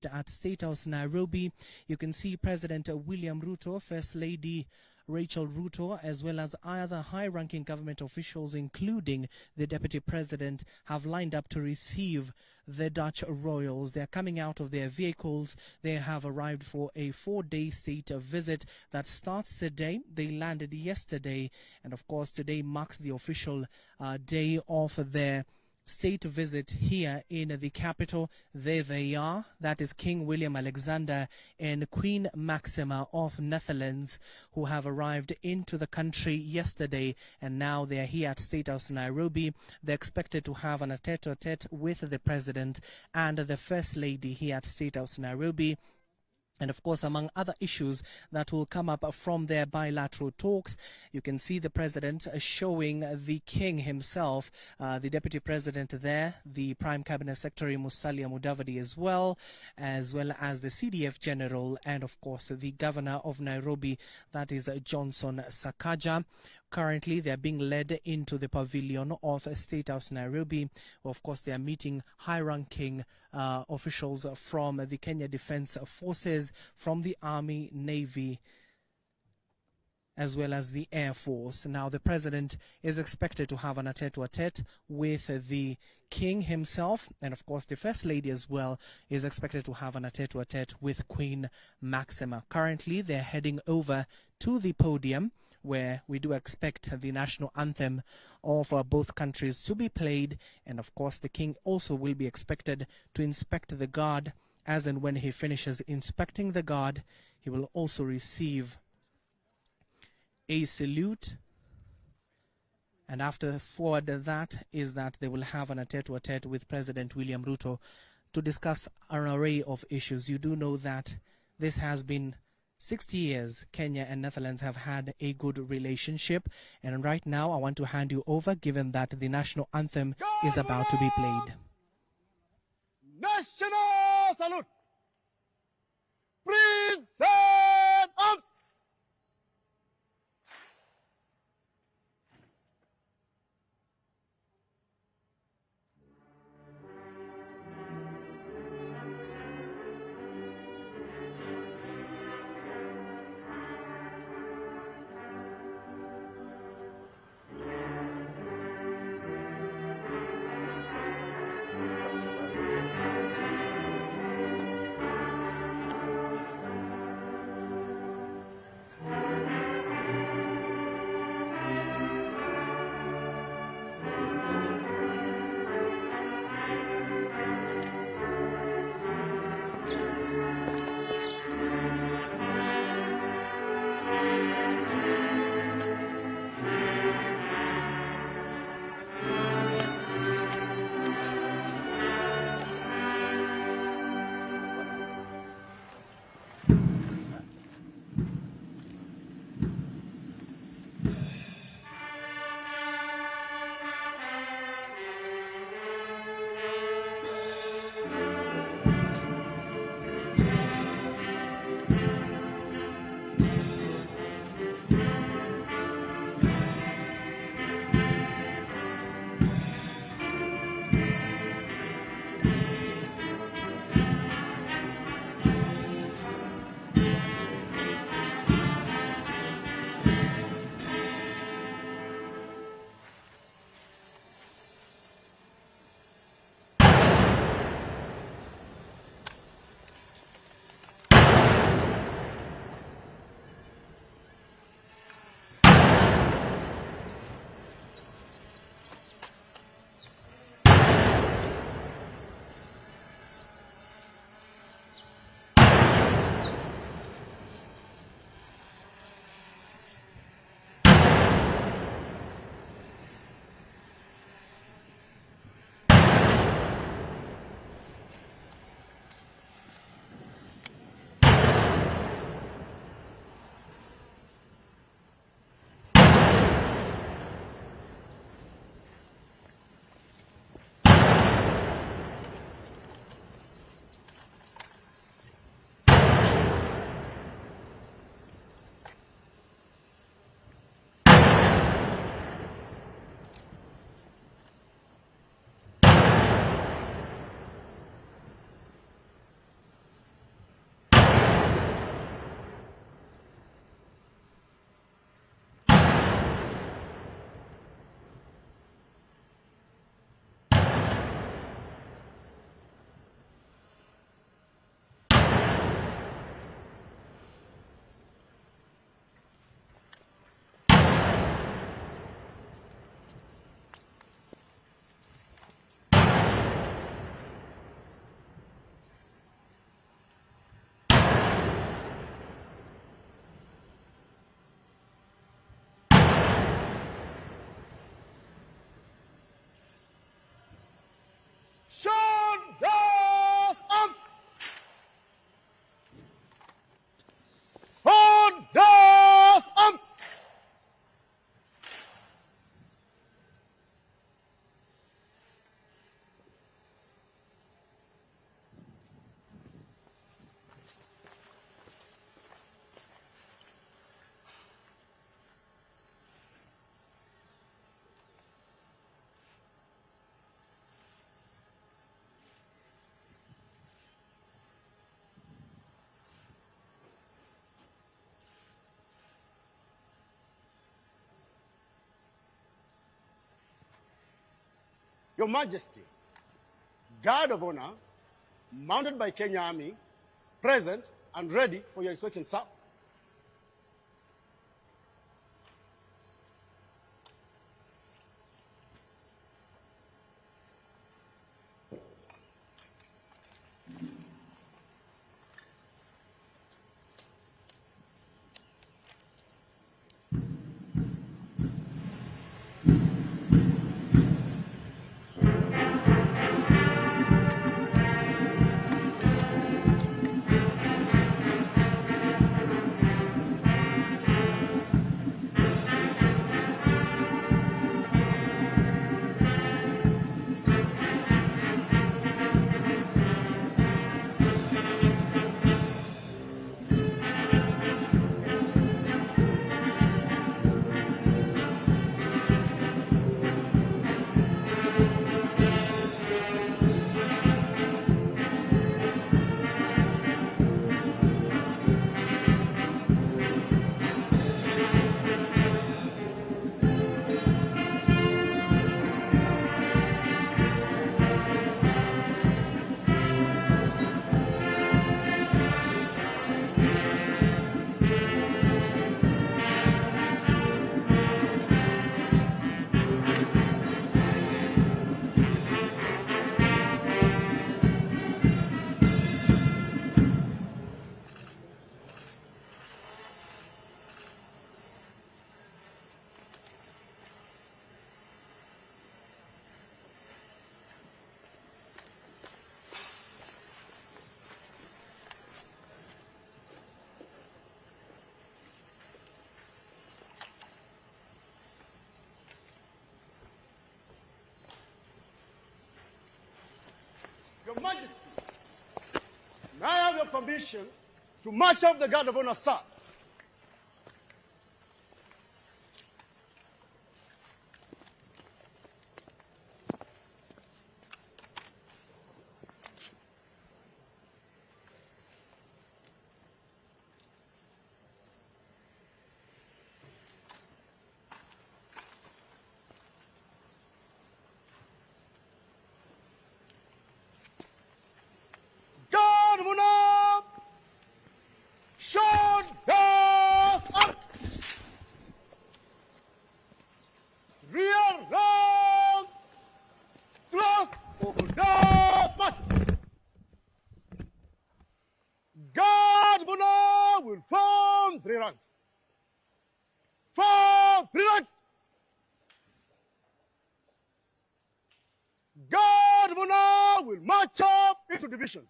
at State House Nairobi. You can see President William Ruto, First Lady Rachel Ruto, as well as other high-ranking government officials, including the Deputy President, have lined up to receive the Dutch royals. They are coming out of their vehicles. They have arrived for a 4-day state visit that starts today. They landed yesterday, and of course today marks the official day of their state visit here in the capital. There they are. That is King William Alexander and Queen Maxima of Netherlands, who have arrived into the country yesterday, and now they are here at State House Nairobi. They're expected to have an tete-a-tete with the President and the First Lady here at State House Nairobi. And of course, among other issues that will come up from their bilateral talks, you can see the President showing the King himself, the Deputy President there, the Prime Cabinet Secretary Musalia Mudavadi as well as the CDF General, and of course the Governor of Nairobi, that is Johnson Sakaja. Currently, they are being led into the pavilion of State House Nairobi. Of course, they are meeting high-ranking officials from the Kenya Defense Forces, from the Army, Navy, as well as the Air Force. Now, the President is expected to have an tete-a-tete with the King himself, and of course the First Lady as well is expected to have an tete-a-tete with Queen Maxima. Currently, they're heading over to the podium, where we do expect the national anthem of both countries to be played, and of course the King also will be expected to inspect the guard, as and when he finishes inspecting the guard, he will also receive a salute. And after forward that is that they will have an tete-a-tete with President William Ruto to discuss an array of issues. You do know that this has been 60 years Kenya and Netherlands have had a good relationship, and right now I want to hand you over, given that the national anthem is about to be played. National salute! Present arms! Your Majesty, guard of honor, mounted by Kenya Army, present and ready for your inspection, sir. Your Majesty, may I have your permission to march off the guard of honor, sir? Guard of honor, shoulder up. Rear round, close, order, march. Guard of honor will form 3 ranks. 3 ranks. Guard of honor will march up into divisions.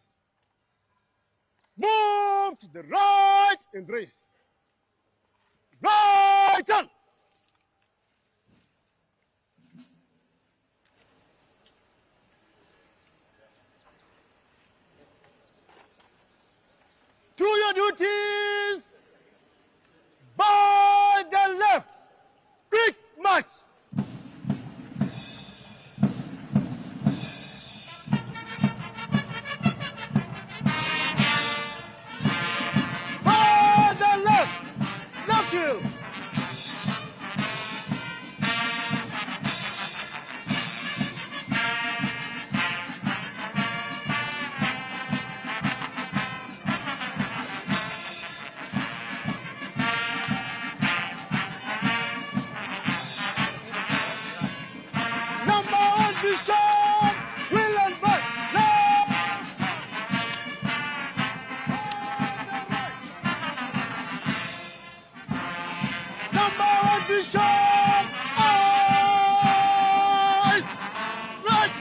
Move to the right in race. Right turn. To your duties. By the left. Quick march. By the left. Left heel. Number 1 Bishop, Will and Butt, left. Number 1 Bishop, eyes, right.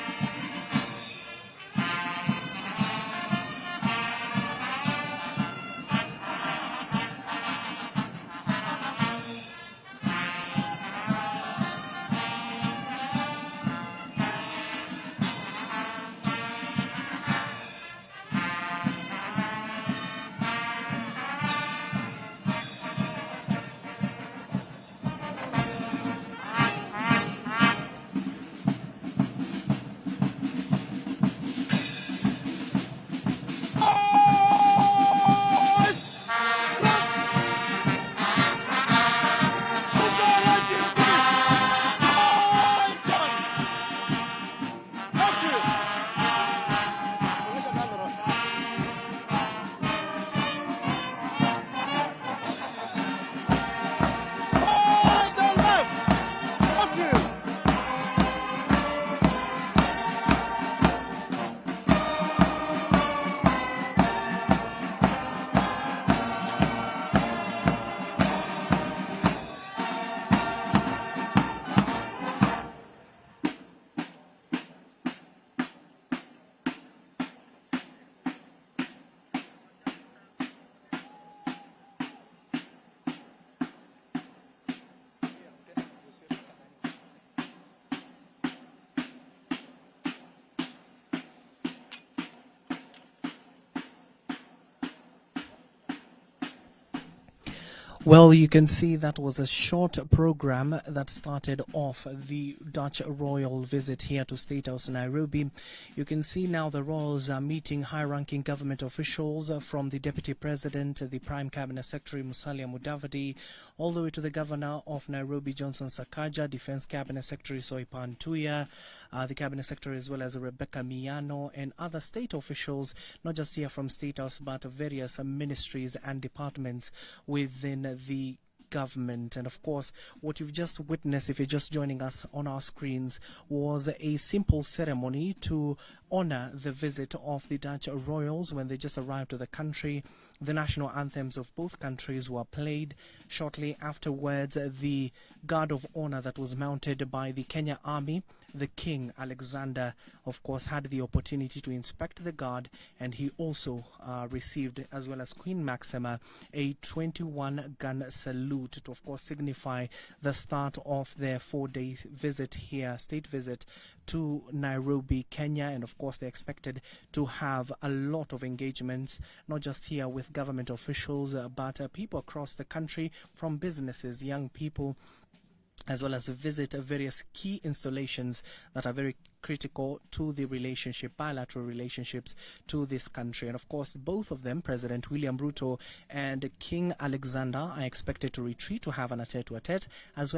Well, you can see that was a short program that started off the Dutch royal visit here to State House Nairobi. You can see now the royals are meeting high-ranking government officials from the Deputy President, the Prime Cabinet Secretary Musalia Mudavadi, all the way to the Governor of Nairobi, Johnson Sakaja, Defense Cabinet Secretary Soipan Tuya, the Cabinet Secretary as well as Rebecca Miano, and other state officials, not just here from State House, but various ministries and departments within the government. And of course, what you've just witnessed, if you're just joining us on our screens, was a simple ceremony to honor the visit of the Dutch royals when they just arrived to the country. The national anthems of both countries were played. Shortly afterwards, the guard of honor that was mounted by the Kenya Army, the King Alexander, of course, had the opportunity to inspect the guard, and he also received, as well as Queen Maxima, a 21-gun salute to, of course, signify the start of their 4-day visit here, state visit to Nairobi, Kenya. And of course, they're expected to have a lot of engagements, not just here with government officials, but people across the country, from businesses, young people, as well as visit various key installations that are very critical to the relationship, bilateral relationships to this country. And of course, both of them, President William Ruto and King Alexander, are expected to retreat to have an tete-a-tete, as well as